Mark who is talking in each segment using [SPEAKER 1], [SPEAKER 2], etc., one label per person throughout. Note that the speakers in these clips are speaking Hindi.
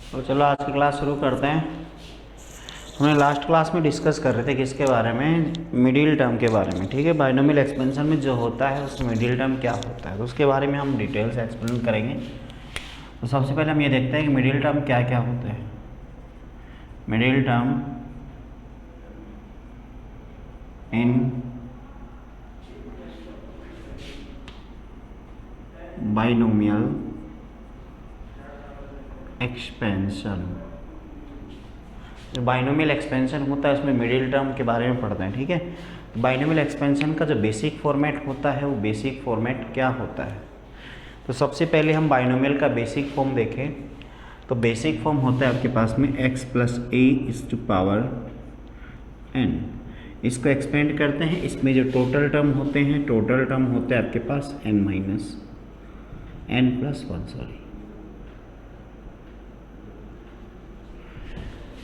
[SPEAKER 1] तो चलो आज की क्लास शुरू करते हैं। हमने लास्ट क्लास में डिस्कस कर रहे थे किसके बारे में, मिडिल टर्म के बारे में। ठीक है, बाइनोमियल एक्सपेंशन में जो होता है उसमें मिडिल टर्म क्या होता है तो उसके बारे में हम डिटेल से एक्सप्लेन करेंगे। तो सबसे पहले हम ये देखते हैं कि मिडिल टर्म क्या क्या होते हैं। Middle term in binomial expansion, जो बाइनोमियल एक्सपेंशन होता है उसमें मिडिल टर्म के बारे में पढ़ते हैं। ठीक है, बाइनोमियल एक्सपेंशन का जो बेसिक फॉर्मेट होता है वो बेसिक फॉर्मेट क्या होता है। तो सबसे पहले हम बाइनोमियल का बेसिक फॉर्म देखें तो बेसिक फॉर्म होता है आपके पास में x plus a is to power n। इसको एक्सपेंड करते हैं, इसमें जो टोटल टर्म होते हैं, टोटल टर्म होते हैं आपके पास n minus n plus one. Sorry,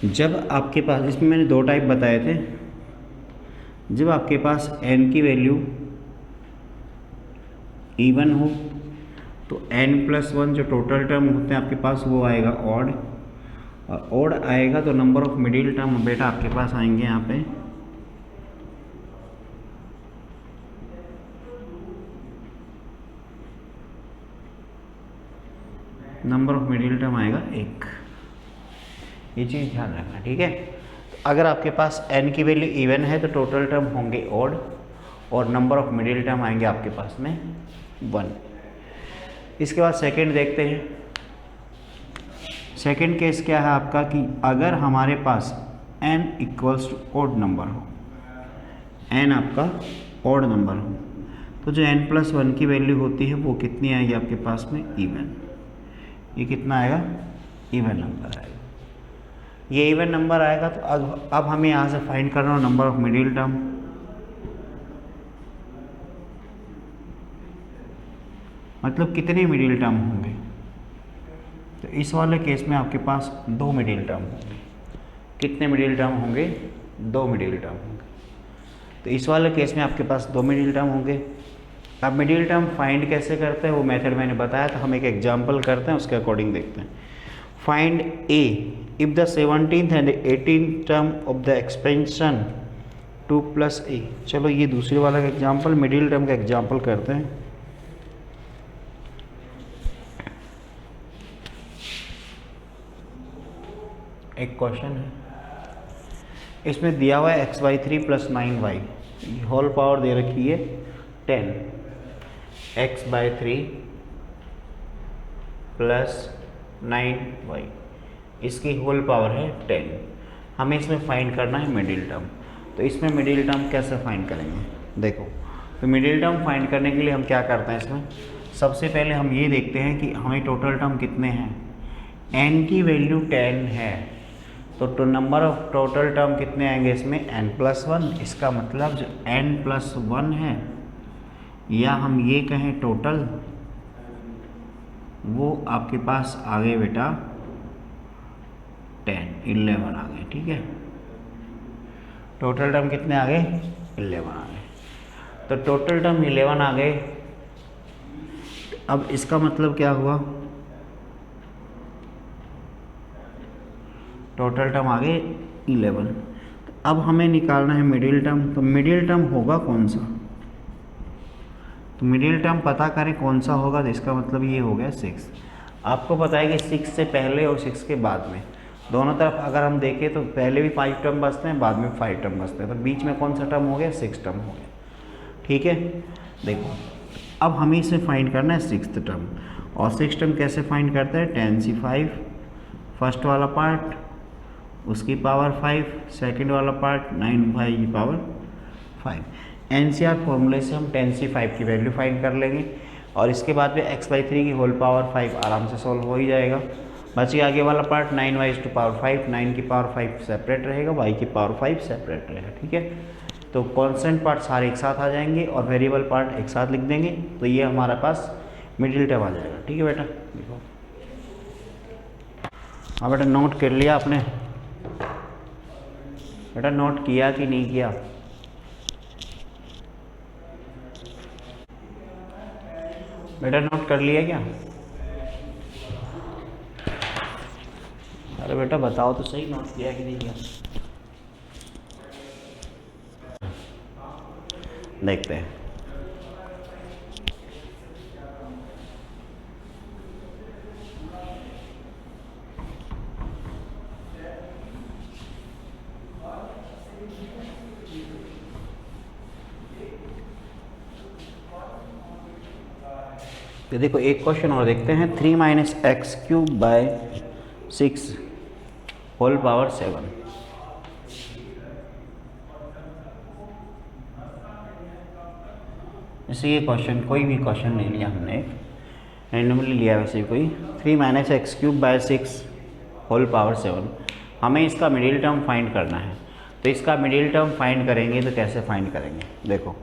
[SPEAKER 1] जब आपके पास, इसमें मैंने दो टाइप बताए थे, जब आपके पास n की वैल्यू इवन हो तो n प्लस वन जो टोटल टर्म होते हैं आपके पास वो आएगा ऑड, और ऑड आएगा तो नंबर ऑफ मिडिल टर्म बेटा आपके पास आएंगे यहाँ पे नंबर ऑफ मिडिल टर्म आएगा एक। ये चीज़ ध्यान रखना। ठीक है, तो अगर आपके पास n की वैल्यू इवन है तो टोटल टर्म होंगे ऑड और नंबर ऑफ मिडिल टर्म आएंगे आपके पास में 1। इसके बाद सेकंड देखते हैं। सेकंड केस क्या है आपका कि अगर हमारे पास n equals to odd number हो, n आपका ऑड नंबर हो, तो जो n प्लस वन की वैल्यू होती है वो कितनी आएगी आपके पास में, इवन। ये कितना आएगा, इवन नंबर आएगा। ये इवन नंबर आएगा तो अब हमें यहाँ से फाइंड करना हो नंबर ऑफ मिडिल टर्म। मतलब कितने मिडिल टर्म होंगे, तो इस वाले केस में आपके पास दो मिडिल टर्म होंगे। कितने मिडिल टर्म होंगे, दो मिडिल टर्म होंगे। तो इस वाले केस में आपके पास दो मिडिल टर्म होंगे। अब मिडिल टर्म फाइंड कैसे करते हैं वो मेथड मैंने बताया था, हम एक एग्जाम्पल करते हैं, उसके अकॉर्डिंग देखते हैं। Find A if the 17th and 18th term of the expansion 2 plus a। चलो ये दूसरे वाला एग्जाम्पल, मिडिल टर्म का एग्जाम्पल करते हैं। एक क्वेश्चन है, इसमें दिया हुआ है x by 3 plus 9y, whole power दे रखी है 10, x बाई 3 प्लस 9y, इसकी होल पावर है 10। हमें इसमें फाइंड करना है मिडिल टर्म। तो इसमें मिडिल टर्म कैसे फाइंड करेंगे, देखो। तो मिडिल टर्म फाइंड करने के लिए हम क्या करते हैं, इसमें सबसे पहले हम ये देखते हैं कि हमें टोटल टर्म कितने हैं। n की वैल्यू 10 है तो नंबर ऑफ टोटल टर्म कितने आएंगे इसमें, n प्लस वन। इसका मतलब जो n प्लस वन है, या हम ये कहें टोटल, वो आपके पास आ गए बेटा 10, 11 आ गए। ठीक है, टोटल टर्म कितने आ गए, 11 आ गए। तो टोटल टर्म 11 आ गए। अब इसका मतलब क्या हुआ, टोटल टर्म आ गए 11। तो अब हमें निकालना है मिडिल टर्म। तो मिडिल टर्म होगा कौन सा, तो मिडिल टर्म पता करें कौन सा होगा। तो इसका मतलब ये हो गया 6। आपको पता है कि 6 से पहले और 6 के बाद में दोनों तरफ अगर हम देखें तो पहले भी 5 टर्म बचते हैं, बाद में 5 टर्म बचते हैं, तो बीच में कौन सा टर्म हो गया, 6 टर्म हो गया। ठीक है, देखो अब हमें इसे फाइंड करना है 6th टर्म। और 6 टर्म कैसे फाइंड करते हैं, 10c5 फर्स्ट वाला पार्ट, उसकी पावर 5, सेकंड वाला पार्ट 9y की पावर 5। NCR फॉर्मूले से हम 10c5 की वैल्यू फाइंड कर लेंगे और इसके बाद में x बाई 3 की होल पावर 5 आराम से सॉल्व हो ही जाएगा। बच गया आगे वाला पार्ट 9y टू पावर 5, 9 की पावर 5 सेपरेट रहेगा, y की पावर 5 सेपरेट रहेगा। ठीक है, तो कांस्टेंट पार्ट सारे एक साथ आ जाएंगे और वेरिएबल पार्ट एक साथ लिख देंगे, तो ये हमारे पास मिडिल टर्म आ जाएगा। ठीक है बेटा, देखो। हाँ बेटा, नोट कर लिया आपने, बेटा नोट किया कि नहीं किया, बेटा नोट कर लिया क्या। अरे बेटा बताओ तो सही, नोट किया कि नहीं किया? देखते हैं। तो देखो एक क्वेश्चन और देखते हैं। 3 minus x cube by 6 whole power 7। जैसे ये क्वेश्चन, कोई भी क्वेश्चन ले लिया हमने, रैंडमली लिया वैसे कोई। 3 minus x cube by 6 whole power 7, हमें इसका मिडिल टर्म फाइंड करना है। तो इसका मिडिल टर्म फाइंड करेंगे तो कैसे फाइंड करेंगे? देखो,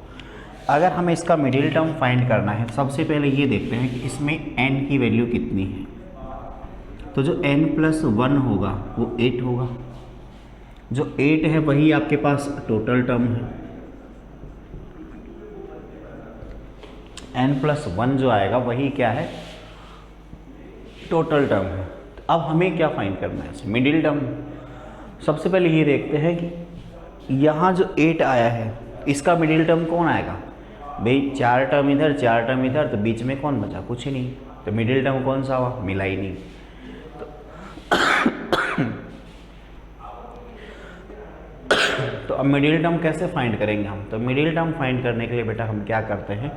[SPEAKER 1] अगर हमें इसका मिडिल टर्म फाइंड करना है, सबसे पहले ये देखते हैं कि इसमें n की वैल्यू कितनी है। तो जो n+1 होगा वो 8 होगा। जो 8 है वही आपके पास टोटल टर्म है। n+1 जो आएगा वही क्या है? टोटल टर्म है। तो अब हमें क्या फाइंड करना है? Middle term. सबसे पहले ये देखते हैं कि यहाँ जो 8 आया है इसका मिडिल टर्म कौन आएगा? भाई 4 टर्म इधर 4 टर्म इधर, तो बीच में कौन बचा? कुछ ही नहीं। तो मिडिल टर्म कौन सा हुआ? मिला ही नहीं। तो अब मिडिल टर्म कैसे फाइंड करेंगे हम? तो मिडिल टर्म फाइंड करने के लिए बेटा हम क्या करते हैं,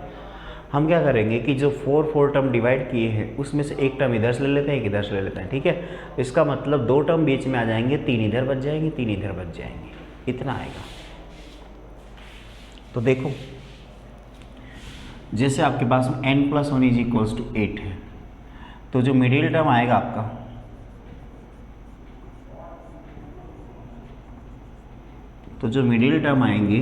[SPEAKER 1] हम क्या करेंगे कि जो 4 टर्म डिवाइड किए हैं उसमें से एक टर्म इधर से ले लेते हैं, एक इधर से ले लेते हैं। ठीक है, तो इसका मतलब 2 टर्म बीच में आ जाएंगे, 3 इधर बच जाएंगे, 3 इधर बच जाएंगे, इतना आएगा। तो देखो, जैसे आपके पास n+1 = 8 है, तो जो मिडिल टर्म आएगा आपका, तो जो मिडिल टर्म आएंगे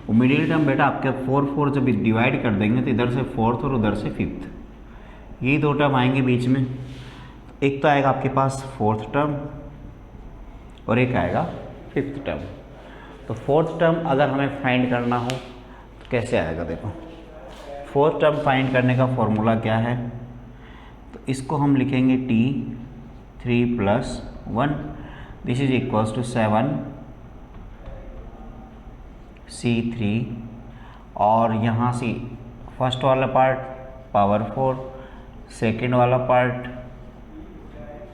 [SPEAKER 1] वो मिडिल टर्म बेटा आपके 4 जब डिवाइड कर देंगे तो इधर से 4th और उधर से 5th, ये 2 टर्म आएंगे बीच में। एक तो आएगा आपके पास 4th टर्म और एक आएगा 5th टर्म। तो 4th टर्म अगर हमें फाइंड करना हो तो कैसे आएगा? देखो, 4th टर्म फाइंड करने का फॉर्मूला क्या है? तो इसको हम लिखेंगे t3+1 this is equals to 7c3, और यहाँ से फर्स्ट वाला पार्ट पावर 4, सेकेंड वाला पार्ट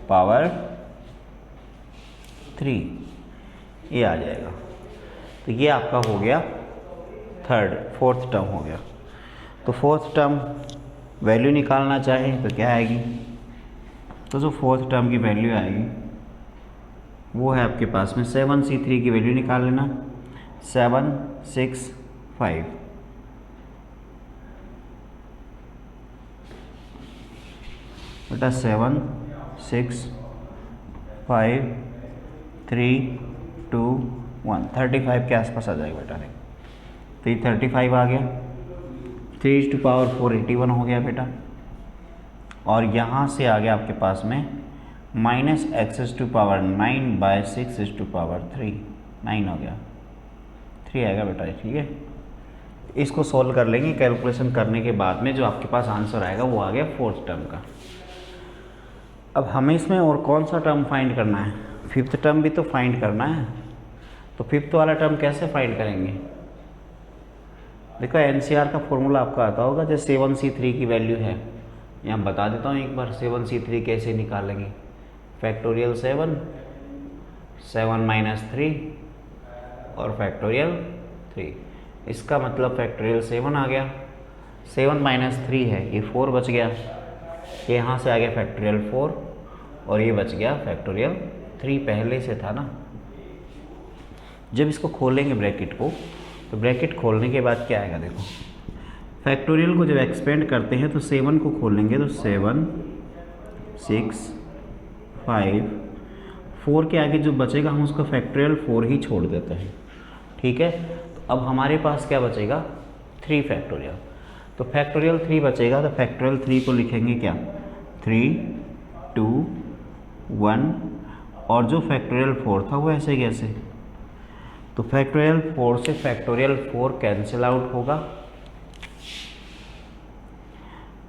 [SPEAKER 1] पावर 3, ये आ जाएगा। तो ये आपका हो गया 4th टर्म हो गया। तो 4th टर्म वैल्यू निकालना चाहें तो क्या आएगी? तो जो 4th टर्म की वैल्यू आएगी वो है आपके पास में 7c3 की वैल्यू निकाल लेना, 765। बेटा 7 6 5 3 2 1 35 के आसपास आ जाएगा बेटा। तो ये 35 आ गया, 3⁴ 81 हो गया बेटा। और यहाँ से आ गया आपके पास में -(x⁴9/6�3) 9 हो गया, 3 आएगा बेटा। ठीक है, इसको सॉल्व कर लेंगे। कैलकुलेशन करने के बाद में जो आपके पास आंसर आएगा वो आ गया 4th टर्म का। अब हमें इसमें और कौन सा टर्म फाइंड करना है? 5th टर्म भी तो फाइंड करना है। तो 5th वाला टर्म कैसे फाइंड करेंगे? देखो, NCR का फॉर्मूला आपका आता होगा। जैसे 7c3 की वैल्यू है, यहाँ बता देता हूँ एक बार। 7c3 कैसे निकालेंगे? फैक्टोरियल 7 3 और फैक्टोरियल 3। इसका मतलब फैक्टोरियल 7 आ गया, 7 - 3 है, ये 4 बच गया, ये यहाँ से आ गया फैक्टोरियल 4 और ये बच गया फैक्टोरियल 3, पहले से था ना। जब इसको खोलेंगे ब्रैकेट को, तो ब्रैकेट खोलने के बाद क्या आएगा? देखो, फैक्टोरियल को जब एक्सपेंड करते हैं तो 7 को खोलेंगे तो 7 6 5 4 के आगे जो बचेगा हम उसका फैक्टोरियल 4 ही छोड़ देते हैं। ठीक है, तो अब हमारे पास क्या बचेगा? 3 फैक्टोरियल। तो फैक्टोरियल 3 बचेगा, तो फैक्टोरियल 3 को लिखेंगे क्या? 3 2 1, और जो फैक्टोरियल 4 था वो ऐसे कैसे? तो फैक्टोरियल 4 से फैक्टोरियल 4 कैंसिल आउट होगा,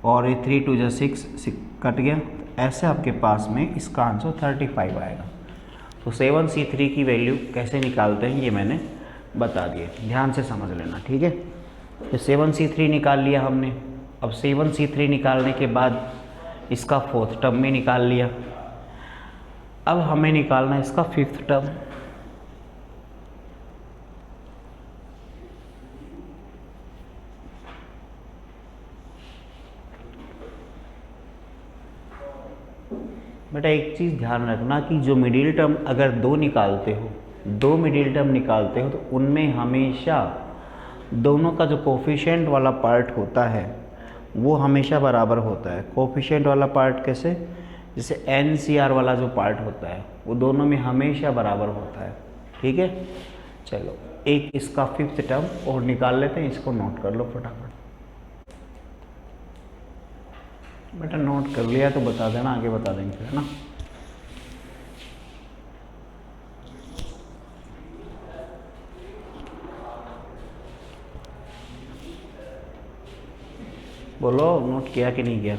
[SPEAKER 1] और ये 3 2 6 कट गया। ऐसे आपके पास में इसका आंसर 35 आएगा। तो 7C3 की वैल्यू कैसे निकालते हैं ये मैंने बता दिए, ध्यान से समझ लेना, ठीक है। तो 7C3 निकाल लिया हमने। अब 7C3 निकालने के बाद इसका फोर्थ टर्म भी निकाल लिया। अब हमें निकालना है इसका फिफ्थ टर्म। बेटा एक चीज़ ध्यान रखना कि जो मिडिल टर्म अगर दो मिडिल टर्म निकालते हो तो उनमें हमेशा दोनों का जो कोफिशिएंट वाला पार्ट होता है वो हमेशा बराबर होता है। कोफिशिएंट वाला पार्ट कैसे, जैसे NCR वाला जो पार्ट होता है वो दोनों में हमेशा बराबर होता है, ठीक है। चलो एक इसका फिफ्थ टर्म और निकाल लेते हैं, इसको नोट कर लो फटाफट। बेटा नोट कर लिया तो बता देना, आगे बता देंगे फिर, है ना। बोलो नोट किया कि नहीं किया।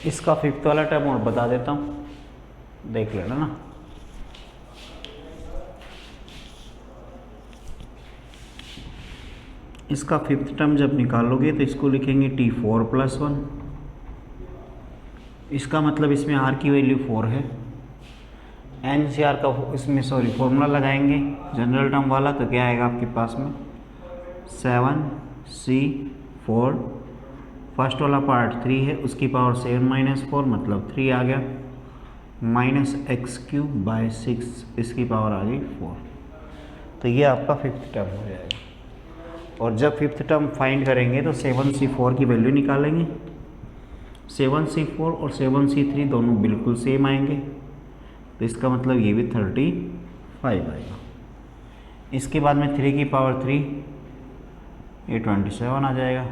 [SPEAKER 1] इसका फिफ्थ वाला टर्म और बता देता हूँ, देख लेना ना। इसका फिफ्थ टर्म जब निकालोगे तो इसको लिखेंगे T4 + 1। इसका मतलब इसमें R की वैल्यू 4 है। NCR का इसमें फॉर्मूला लगाएंगे जनरल टर्म वाला, तो क्या आएगा आपके पास में 7C4, फर्स्ट वाला पार्ट 3 है, उसकी पावर 7 - 4 मतलब 3 आ गया, -x³/6 इसकी पावर आ गई 4। तो ये आपका फिफ्थ टर्म हो जाएगा। और जब फिफ्थ टर्म फाइंड करेंगे तो 7C4 की वैल्यू निकालेंगे। 7C4 और 7C3 दोनों बिल्कुल सेम आएंगे, तो इसका मतलब ये भी 35 आएगा। इसके बाद में 3 की पावर 3, ये 27 आ जाएगा।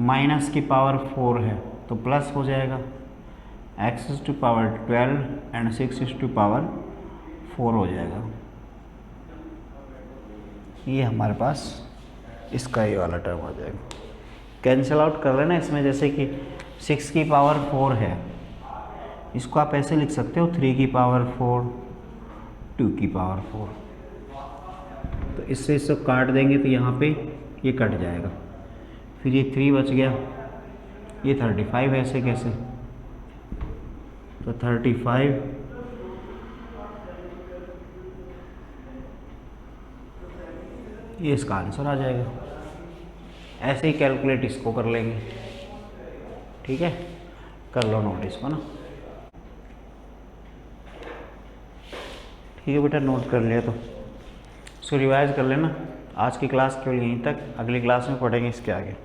[SPEAKER 1] माइनस की पावर 4 है तो प्लस हो जाएगा, x⁴ 12 एंड 6⁴ 4 हो जाएगा। ये हमारे पास इसका ये वाला टर्म हो जाएगा। कैंसिल आउट कर लेना इसमें, जैसे कि 6 की पावर 4 है, इसको आप ऐसे लिख सकते हो 3 की पावर 4, 2 की पावर 4। तो इससे इसको काट देंगे तो यहाँ पे ये कट जाएगा, फिर ये 3 बच गया, ये 35 ऐसे कैसे, तो 35 ये इसका आंसर आ जाएगा। ऐसे ही कैलकुलेट इसको कर लेंगे, ठीक है। कर लो नोट इसको ना, ठीक है बेटा, नोट कर लिया तो इसको रिवाइज कर लेना। आज की क्लास केवल यहीं तक, अगली क्लास में पढ़ेंगे इसके आगे।